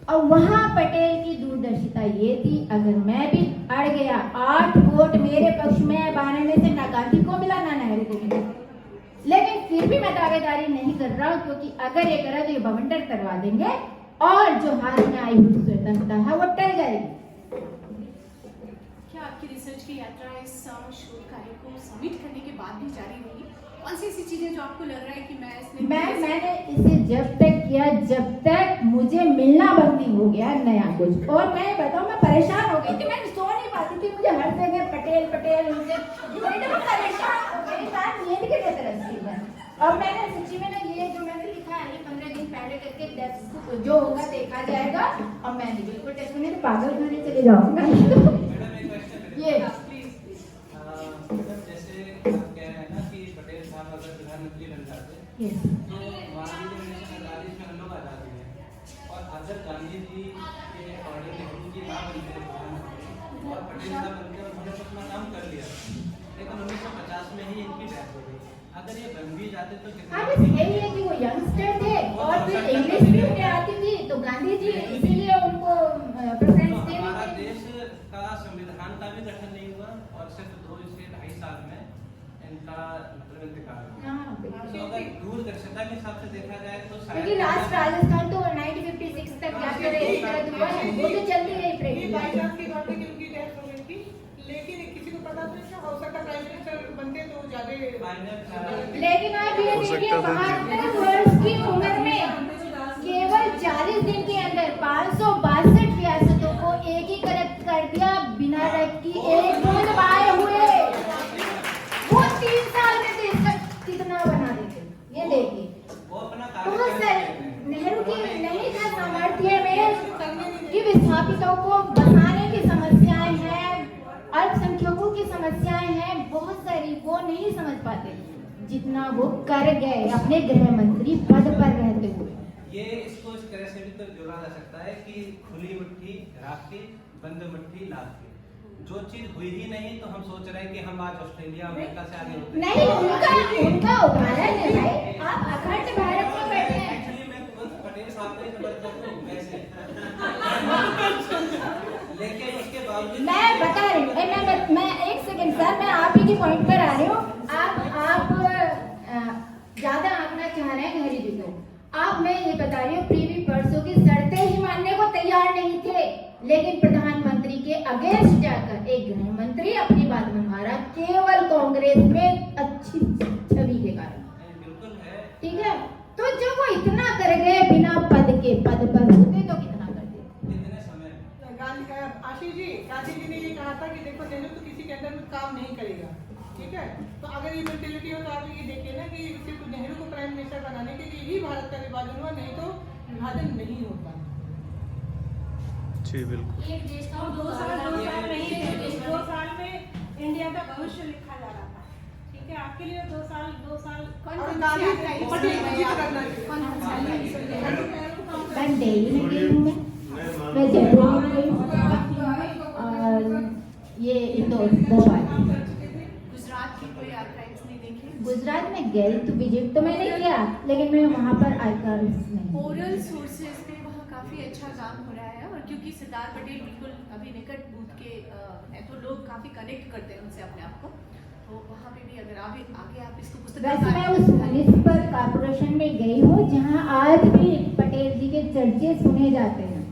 और वहां पटेल की दूरदर्शिता ये थी, अगर मैं भी अड़ गया, 8 वोट मेरे पक्ष में, 12 में से ना गांधी को मिला ना नेहरू को मिला, लेकिन फिर भी मैं दावेदारी नहीं कर रहा हूँ, क्योंकि अगर ये करा तो ये बवंडर करवा देंगे और जो हाथ में आई हुई स्वतंत्रता है वो टल जाएगी। क्या आपकी रिसर्च की यात्रा इस शोध कार्य को सबमिट करने के बाद भी जारी रहेगी? कौन सी ऐसी चीजें जो आपको लग रहा है कि मैंने इसे जब तक किया जब तक मुझे मिलना बंद नहीं हो गया नया कुछ। और मैं बताऊं, मैं परेशान हो गई थी, मैं सो नहीं पाती थी, मुझे हर जगह पटेल पटेल उनसे परेशान हो गई, मैं नींद के तरह थी मैं। और मैंने सच्ची में ना ये जो मैंने लिखा है ये 15 दिन पहले करके जो होगा देखा जाएगा, और मैंने बिल्कुल टेस्ट में तो पागल खाने चले जाऊंगा। ये प्रधानमंत्री बन जाते तो वहाँ की जनरेशन 48 में हम लोग आज़ादी हैं, और अगर गांधी जी के अकॉर्डिंग नेहरू जी ना बनते प्रधानमंत्री और पटेल साहब बनते और उन्होंने अपना काम कर लिया, लेकिन 1950 में ही इनकी डेथ हो गई। अगर ये बन भी जाते तो यही है कि वो यंगस्टर थे और फिर इंग्लिश भी उन्हें आती थी, तो गांधी जी इसीलिए उनको प्रेफरेंस दे। हमारा देश का संविधान का भी गठन नहीं हुआ और सिर्फ 2.5 साल में इनका इंतकाल हुआ। तो अगर दूरदर्शिता के हिसाब से देखा जाए तो लेकिन लास्ट राजस्थान तो 1956 तक जाकर एक तरह हुआ है, वो तो चलती रही प्रेटी। बाईचांस की बात है कि उनकी डेथ हो गई थी, लेकिन किसी को पता नहीं था, हो सकता प्राइम मिनिस्टर बनते तो ज्यादा। लेकिन आप ये देखिए 72 वर्ष की उम्र में केवल 40 दिन के अंदर 562 रियासतों को एकीकृत कर दिया बिना रक्त की एक बूंद पाए हुए। वो 3 साल में देश का कितना बना देते, ये देखिए। बहुत सारे नेहरू की नहीं था सामर्थ्य में कि विस्थापितों को बसाने की समस्याएं हैं, अल्पसंख्यकों की समस्याएं हैं, बहुत सारी वो नहीं समझ पाते जितना वो कर गए अपने गृह मंत्री पद पर रहते हुए। ये इसको इस तरह से भी तो जोड़ा जा सकता है कि खुली मुट्ठी राख की, बंद मुट्ठी लाख की। जो चीज हुई ही नहीं तो हम सोच रहे हैं कि हम आज ऑस्ट्रेलिया अमेरिका से आगे होते नहीं, उनका उदाहरण है भाई, आप अखंड भारत में बैठे हैं। एक्चुअली मैं पटेल साहब को समझ सकता हूं वैसे, लेकिन उसके बावजूद मैं बता रही हूँ, मैं एक सेकंड सर, मैं आप ही की पॉइंट पर आ रही हूँ। आप ज्यादा आंकना चाह रहे हैं हरी जी को। आप, मैं ये बता रही हूँ, प्रीवी परसों की शर्तें ही मानने को तैयार नहीं थे, लेकिन प्रधानमंत्री के अगेंस्ट जाकर एक गृह मंत्री अपनी बात मनवा रहा, केवल कांग्रेस में अच्छी छवि के कारण। बिल्कुल है, ठीक है, तो जब वो इतना कर गए बिना पद के, पद पर होते तो कितना करते। इतने समय आशीष जी, गांधी जी ने ये कहा था कि देखो नेहरू तो किसी के अंदर में काम नहीं करेगा, ठीक है। तो अगर ये मेंटेलिटी हो तो आप ये देखिए ना कि सिर्फ नेहरू को प्राइम मिनिस्टर बनाने के लिए ही भारत का विभाजन हुआ, नहीं तो विभाजन नहीं होता। जी बिल्कुल। एक देश का 2 साल नहीं थे, 2 साल में इंडिया का भविष्य लिखा जा रहा था, ठीक है। आपके लिए 2 साल मैं दिल्ली में गई हूँ, मैं जयपुर में गई हूँ, और ये इंदौर 2 बार। गुजरात की कोई आर्काइव्स नहीं देखे? गुजरात में गई तो विजिट तो मैंने किया, लेकिन मैं वहाँ पर आर्काइव्स नहीं। ओरल सोर्सेज पे वहाँ काफ़ी अच्छा काम हो रहा है, और क्योंकि सरदार पटेल बिल्कुल अभी निकट बूथ के हैं, तो लोग काफ़ी कनेक्ट करते हैं उनसे अपने आप को, तो वहाँ पे भी अगर आगे आप इसको वैसे मैं उस म्युनिसिपल कॉर्पोरेशन में गई हूँ जहाँ आज भी पटेल जी के चर्चे सुने जाते हैं।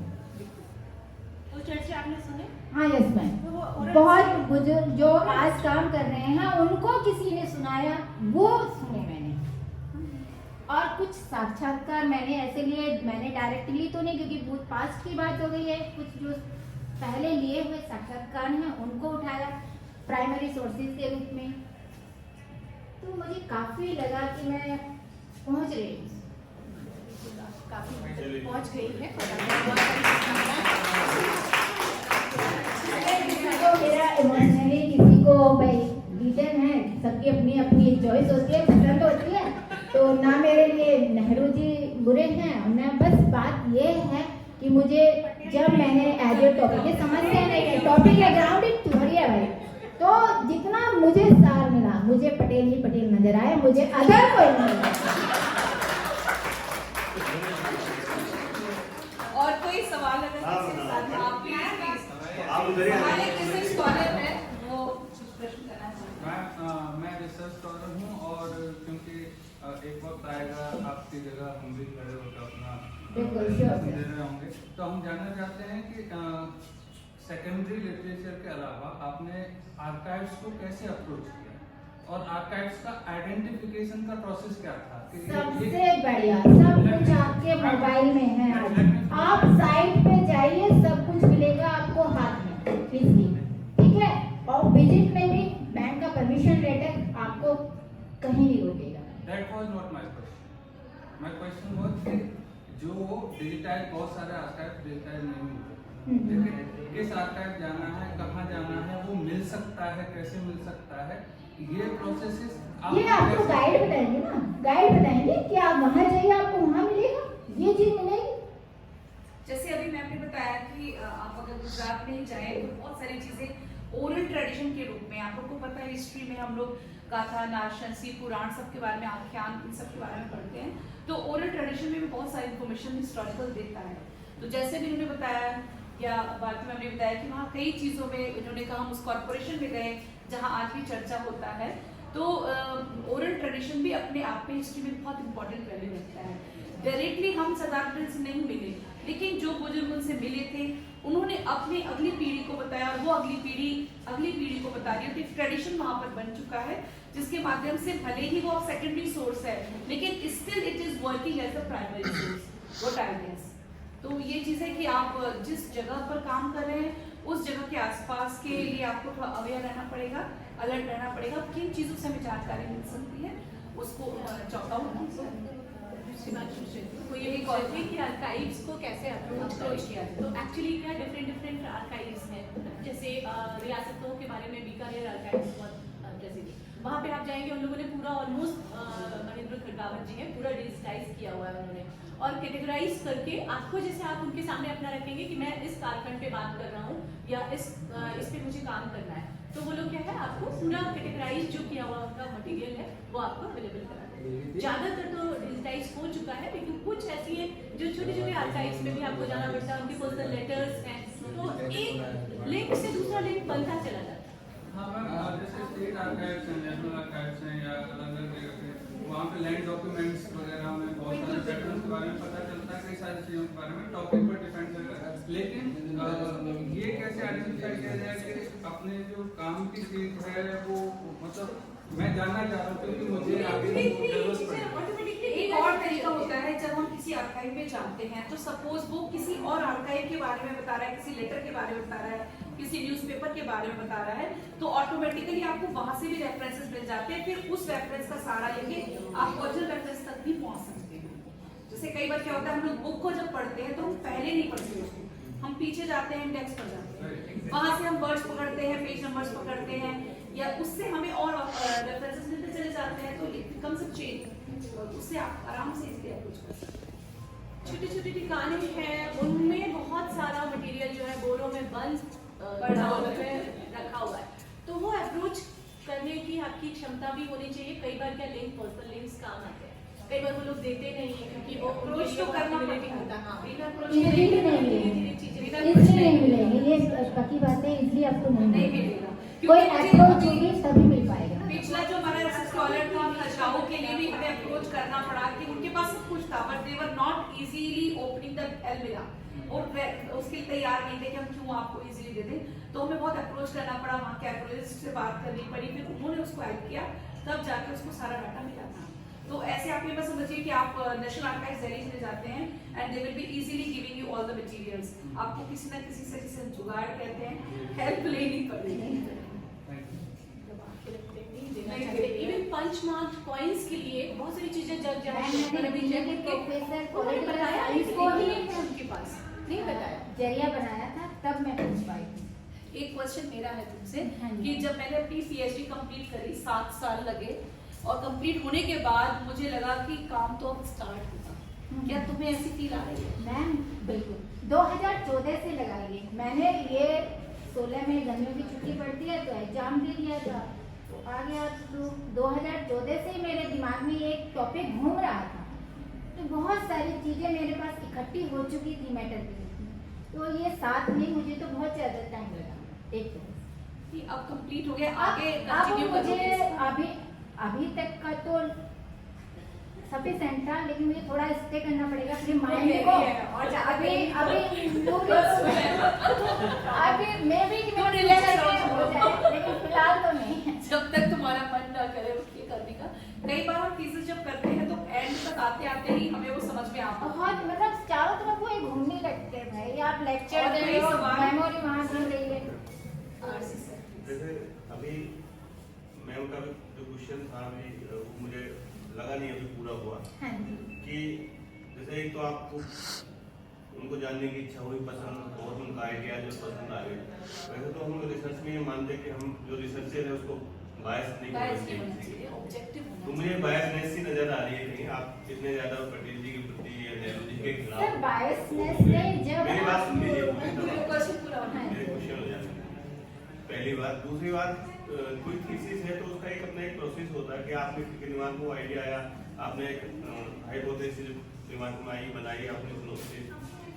वो चर्चे आपने सुने? हाँ, यस मैम। बहुत बुजुर्ग जो आज काम कर रहे हैं उनको किसी ने सुनाया, वो सुने मैंने। और कुछ साक्षात्कार मैंने ऐसे लिए, मैंने डायरेक्टली तो नहीं, क्योंकि बूथ पास की बात हो गई है, कुछ जो पहले लिए हुए साक्षात्कार हैं उनको उठाया प्राइमरी सोर्सेज के रूप में। तो मुझे काफी लगा कि मैं पहुंच रही हूँ, काफ़ी पहुँच गई है। तो मेरा इमोशनली किसी को भाई रीजन है, सबकी अपनी अपनी चॉइस होती है, पसंद होती है, तो ना मेरे लिए नेहरू जी बुरे हैं, और ना बस बात ये है कि मुझे जब मैंने एज ए टॉपिक, ये समस्या नहीं है, टॉपिक है, ग्राउंडेड थ्योरी है भाई, तो जितना मुझे सार मिला, मुझे पटेल ही पटेल नजर आए, मुझे अदर कोई नहीं। और कोई सवाल अगर किसी के साथ आप आप उधर ही आ हमारे जाइए। किसी स्कॉलर है वो कुछ प्रश्न करना चाहते हैं। मैं रिसर्च स्कॉलर हूँ और क्योंकि एक वक्त आएगा आपकी जगह हम भी खड़े होकर अपना बिल्कुल, sure, दे रहे होंगे, तो हम जानना चाहते हैं कि सेकेंडरी लिटरेचर के अलावा आपने आर्काइव्स को कैसे अप्रोच किया और आर्काइव्स का आइडेंटिफिकेशन का प्रोसेस क्या था? कि सबसे बढ़िया सब कुछ आपके मोबाइल में है आज। आप साइट पे जाइए, सब कुछ मिलेगा आपको हाथ में इजली, ठीक है। और विजिट में भी बैंक का परमिशन लेटर आपको कहीं नहीं रोकेगा। That was not my question. My question was कि जो डिजिटाइज बहुत सारे आर्काइव डिजिटाइज नहीं होते, लेकिन किस आर्काइव जाना है, कहाँ जाना है, वो मिल सकता है, कैसे मिल सकता है, ये प्रोसेसेस ये आपको गाइड बताएंगे ना, गाइड बताएंगे कि आप वहाँ जाइए, आपको वहाँ मिलेगा, ये चीज मिलेगी। जैसे अभी मैंने बताया कि आप अगर गुजरात में ही जाएं तो बहुत सारी चीजें ओरल ट्रेडिशन के रूप में, आप लोग को पता है हिस्ट्री में हम लोग गाथा, नाशंसी, पुराण सब के बारे में, आख्यान इन सब के बारे में पढ़ते हैं, तो ओरल ट्रेडिशन में भी बहुत सारी इन्फॉर्मेशन हिस्टोरिकल देता है। तो जैसे भी इन्होंने बताया या बाकी मैंने बताया कि वहाँ कई चीज़ों में इन्होंने कहा हम उस कॉर्पोरेशन में गए जहाँ आज भी चर्चा होता है, तो ओरल ट्रेडिशन भी अपने आप में हिस्ट्री में बहुत इंपॉर्टेंट वैल्यू रखता है। डायरेक्टली हम सरदार पटेल से नहीं मिले, लेकिन जो बुजुर्ग उनसे मिले थे उन्होंने अपनी अगली पीढ़ी को बताया और वो अगली पीढ़ी को बता रही है। एक ट्रेडिशन वहाँ पर बन चुका है जिसके माध्यम से भले ही वो सेकेंडरी सोर्स है, लेकिन still it is working as a primary source, what I guess. तो ये चीज़ है कि आप जिस जगह पर काम कर रहे हैं उस जगह के आसपास के लिए आपको थोड़ा अवेयर रहना पड़ेगा, अलर्ट रहना पड़ेगा, किन चीज़ों से हमें जानकारी मिल सकती है उसको चौंका तो ये एक और थी कि आर्काइव्स को कैसे अप्रोच किया जाए। तो एक्चुअली क्या डिफरेंट आर्काइव्स हैं, जैसे रियासतों के बारे में बीकानेर आर्काइव्स बहुत जैसे वहाँ पे आप जाएंगे, उन लोगों ने पूरा ऑलमोस्ट महेंद्र खड़गावत जी हैं पूरा डिजिटाइज किया हुआ है उन्होंने, और कैटेगराइज करके आपको, जैसे आप उनके सामने अपना रखेंगे कि मैं इस कारखंड पे बात कर रहा हूँ या इस पे मुझे काम करना है, तो वो लोग क्या है आपको पूरा कैटेगराइज जो किया हुआ उनका मटेरियल है वो आपको अवेलेबल करा देंगे। ज़्यादातर तो डिजिटाइज हो चुका है, लेकिन कुछ ऐसी है जो छोटे छोटे आर्काइव्स में भी आपको जाना पड़ता है, उनके पर्सनल लेटर्स हैं, तो एक लिंक से दूसरा लिंक बनता चला जाता है। हाँ मैम, जैसे स्टेट आर्काइव्स हैं, नेशनल आर्काइव्स हैं या अलग अलग जगह पे, वहाँ पे लैंड डॉक्यूमेंट्स वगैरह में बहुत सारे पैटर्न के बारे में पता चलता है, कई सारी चीज़ों के बारे में, टॉपिक पर डिपेंड करता है। लेकिन ये कैसे आइडेंटिफाई किया जाए कि अपने जो काम की चीज़ है वो, मतलब मैं जानना चाह रहा हूँ क्योंकि मुझे आगे जरूरत पड़ेगी। एक और तरीका होता है जब हम किसी आर्काइव में जाते हैं, तो सपोज वो किसी और आर्काइव के बारे में बता रहा है, किसी लेटर के बारे में बता रहा है, किसी न्यूज़पेपर के बारे में बता रहा है, तो ऑटोमेटिकली आपको वहां से भी रेफरेंसेस मिल जाते हैं, फिर उस रेफरेंस का सहारा लेके आप ओरिजिनल रेफरेंस तक भी पहुंच सकते हैं। जैसे कई बार क्या होता है, हम लोग बुक को जब पढ़ते हैं तो हम पहले नहीं पढ़ते उसको, हम पीछे जाते हैं, इंडेक्स पर जाते हैं, वहां से हम वर्ड्स पकड़ते हैं, पेज नंबर्स पकड़ते हैं, या उससे हमें और रेफरेंसेस मिलते चले जाते हैं, तो इट बिकम्स अ चेन, उससे आप आराम से इसके अप्रोच कर सकते हैं। छोटी छोटी दुकानें हैं, उनमें बहुत सारा मटेरियल जो है बोरों में बंद रखा हुआ है, तो वो अप्रोच करने की आपकी क्षमता भी होनी चाहिए। कई बार क्या लिंक, पर्सनल लिंक्स काम आते हैं, कई बार वो लोग देते नहीं है क्योंकि वो अप्रोच तो करना नहीं होता। हाँ, बिना अप्रोच इजली नहीं मिलेंगे, ये पक्की बात है, इजली आपको नहीं मिलेगा। कोई अप्रोच होगी तभी मिल पाएगा। पिछला जो हमारा स्कॉलर था, खजुराहो के लिए भी हमें अप्रोच करना पड़ा कि उनके पास सब कुछ था, but they were not easily opening the Elmira, और उसके लिए तैयार नहीं थे कि हम क्यों आपको इजीली दे दें, तो हमें बहुत अप्रोच करना पड़ा, वहाँ के अप्रोच से बात करनी पड़ी, फिर उन्होंने उसको हेल्प किया, तब जाके उसको सारा डाटा मिला था। तो ऐसे आप ये बस समझिए कि आप नेशनल आर्काइव्स दिल्ली में जाते हैं and they will be easily giving you all the materials, आपको किसी ना किसी से जिसे जुगाड़ कहते हैं हेल्प लेनी पड़ेगी। इवन पंचमार्क कॉइन्स के लिए बहुत सारी चीजें जग उनके पास नहीं बताया, जरिया बनाया था, तब मैं पहुंच पाई थी। एक क्वेश्चन मेरा है तुमसे हाँ जी। कि जब मैंने अपनी पीएचडी कंप्लीट करी, 7 साल लगे, और कंप्लीट होने के बाद मुझे लगा कि काम तो अब स्टार्ट होगा, क्या तुम्हें ऐसी फील आ रही है? मैम बिल्कुल 2014 से लगाइए, मैंने ये 16 में गर्मियों की छुट्टी पड़ती है तो एग्जाम दे दिया था, तो आ गया, तो 2014 से मेरे दिमाग में ये एक टॉपिक घूम रहा था, तो बहुत सारी चीज़ें मेरे पास इकट्ठी हो चुकी थी मैटर की, तो ये 7 में मुझे तो बहुत ज़्यादा टाइम लगा एक तरह से। कि अब कंप्लीट हो गया, आगे अब कंटिन्यू मुझे करोगे? अभी तक का तो सफिशिएंट था, लेकिन मुझे थोड़ा स्टे करना पड़ेगा अपने माइंड को। और अभी मैं भी तो relax हो रहो। जाए, लेकिन फिलहाल तो नहीं। जब तक तुम्हारा मन ना करे उसके करने का। कई बार हम चीजें जब करते हैं तो एंड तक आते आते ही हमें वो समझ में आता है। बहुत मतलब चारों तरफ वो घूमने लगते हैं भाई, आप लेक्चर और दे कोई रहे हो, सवाल? मेमोरी वहाँ से ले ले। आरसी सर, जैसे अभी मैम का जो क्वेश्चन था अभी वो मुझे लगा नहीं अभी पूरा हुआ हाँ जी। कि जैसे एक तो आपको उनको जानने की इच्छा हुई, पसंद और उनका आइडिया जो पसंद आ गए। वैसे तो हम लोग रिसर्च में ये मानते हैं कि हम जो रिसर्चर है उसको बायस नहीं बायस करना नहीं होना चाहिए। चाहिए, ऑब्जेक्टिव होना तो मुझे बायसनेस सी नजर आ रही है कहीं आप इतने ज्यादा पटेल जी के प्रति या नेहरू जी के सर खिलाफ। बायसनेस नहीं, जब मेरी बात सुन लीजिए आप- पूरी तरह। क्वेश्चन पूरा होना है। मेरे क्वेश्चन हो जाते हैं। पहली बात, दूसरी बात कोई थीसिस है तो उसका एक अपना एक प्रोसेस होता है कि आपने किसी दिमाग में आइडिया आया, आपने एक हाइपोथेसिस दिमाग में आई बनाई, आपने उससे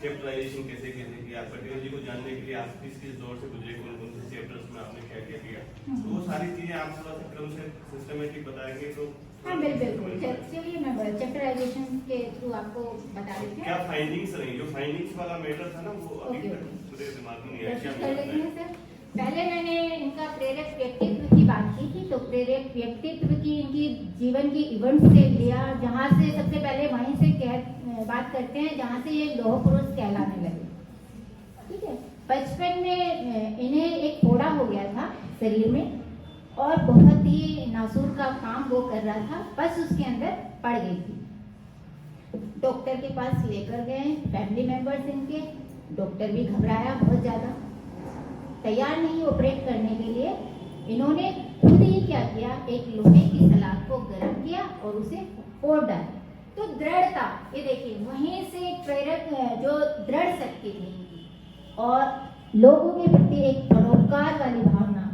चैप्टराइजेशन कैसे कैसे किया, पटेल जी को जानने के लिए आप किस किस दौर से गुजरे, कौन कौन से चैप्टर्स में आपने क्या क्या किया, तो वो सारी चीजें आप थोड़ा सा क्रम से सिस्टमेटिक बताएंगे तो हाँ बिल्कुल, चलिए मैं चैप्टराइजेशन के थ्रू आपको बता देती क्या हूँ। फाइंडिंग्स रही, जो फाइंडिंग्स वाला मैटर था ना वो अभी ओके, तक ओके। मेरे दिमाग में नहीं आया। कोशिश क्या कर लेते हैं मतलब है? सर। पहले मैंने इनका प्रेरक व्यक्तित्व की बात की थी, तो प्रेरक व्यक्तित्व की इनकी जीवन की इवेंट से लिया, जहाँ से सबसे पहले वहीं से बात करते हैं जहाँ से ये लौह पुरुष कहलाने लगे। ठीक है, बचपन में इन्हें एक फोड़ा हो गया था शरीर में और बहुत ही नासूर का काम वो कर रहा था, बस उसके अंदर पड़ गई थी। डॉक्टर के पास लेकर गए फैमिली मेंबर्स इनके, डॉक्टर भी घबराया बहुत ज़्यादा, तैयार नहीं ऑपरेट करने के लिए। इन्होंने खुद ही क्या किया, एक लोहे की सलाख को गर्म किया और उसे फोड़ डाला। तो दृढ़ता, ये देखिए वहीं से प्रेरक जो दृढ़ शक्ति थी और लोगों के प्रति एक परोपकार वाली भावना,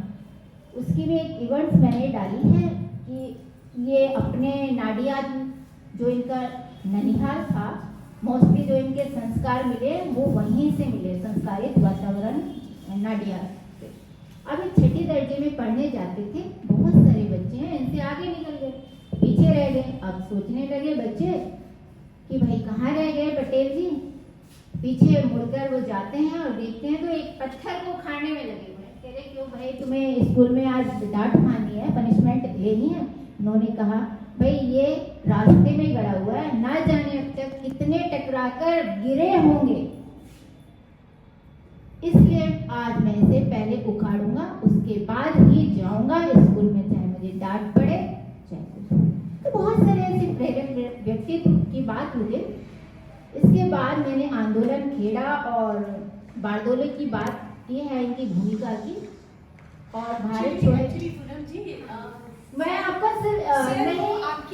उसकी भी एक इवेंट्स मैंने डाली है कि ये अपने नाडिया जो इनका ननिहाल था, मोस्टली जो इनके संस्कार मिले वो वहीं से मिले, संस्कारित वातावरण नाडिया से। अब ये 6ठी दर्जे में पढ़ने जाते थे, बहुत सारे बच्चे हैं इनसे आगे निकल गए, पीछे रह गए। अब सोचने लगे बच्चे कि भाई कहाँ रह गए पटेल जी। पीछे मुड़कर वो जाते हैं और देखते हैं तो एक पत्थर को खाने में लगे हुए हैं। कह रहे क्यों भाई, तुम्हें स्कूल में आज डांट खानी है, पनिशमेंट लेनी है? उन्होंने कहा भाई ये रास्ते में गड़ा हुआ है, ना जाने अब तक कितने टकराकर गिरे होंगे, इसलिए आज मैं इसे पहले उखाड़ूंगा, उसके बाद ही जाऊंगा स्कूल में, चाहे मुझे डांट पड़े चाहे कुछ। तो बहुत सारे ऐसे प्रेरक व्यक्तित्व की बात हुई। इसके बाद मैंने आंदोलन खेड़ा और बारदोले की बात की है, इनकी भूमिका की, और भारत छोड़ो। एक्चुअली पूनम जी मैं आपका सिर्फ सर, नहीं आपकी